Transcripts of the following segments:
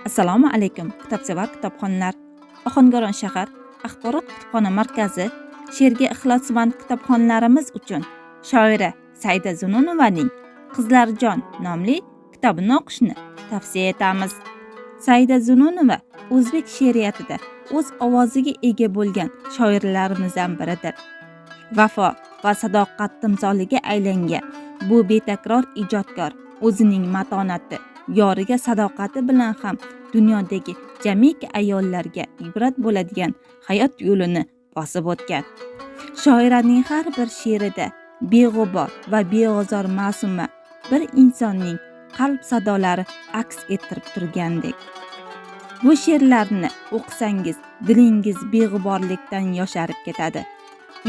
Assalomu alaykum, kitobsevar kitobxonlar. Ohangaron shahar axborot kutubxona markazi she'rga ixlosmand kitobxonlarimiz uchun shoira Saida Zununovaning Qizlarjon nomli kitobini o'qishni tavsiya etamiz. Saida Zununova o'zbek she'riyatida o'z ovoziga ega bo'lgan shoirlarimizdan biridir. Vafo va sadoqat timsoliga aylangan bu betakror ijodkor o'zining matonati, yoriga sadoqati bilan ham dunyodagi jamiki ayollarga ibrat bo'ladigan hayot yo'lini bosib o'tgan. Shoiraning har bir she'rida beg'ubor va beozor ma'suma bir insonning qalb sadolari aks ettirib turgandek. Bu she'rlarni o'qisangiz dilingiz beg'uborlikdan yosharib ketadi.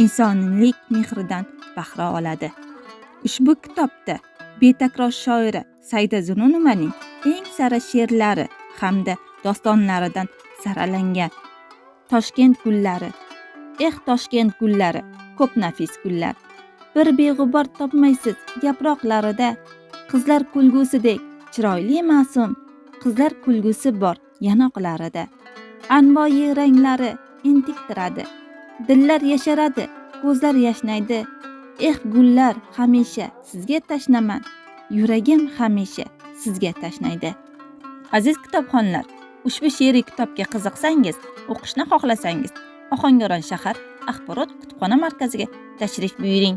Insoniylik mehridan bahra oladi. Ushbu kitobda betakror shoira Saida Zununovaning eng sara she'rlari hamda dostonlaridan saralangan. Toshkent gullari. Toshkent gullari, ko'p nafis gullar. Bir beg'ubor topmaysiz yaproqlarida. Qizlar kulgusidek chiroyli ma'sum, qizlar kulgusi bor yanoqlarida. Anvoyi ranglari entiktiradi. Dillar yasharadi, ko'zlar yashnaydi. Gullar, hamisha sizga tashnaman. Yuragim hamisha sizga tashnaydi. Aziz kitobxonlar, ushbu she'riy kitobga qiziqsangiz, o'qishni xohlasangiz, Ohangaron shahar axborot kutubxona markaziga tashrif buyuring.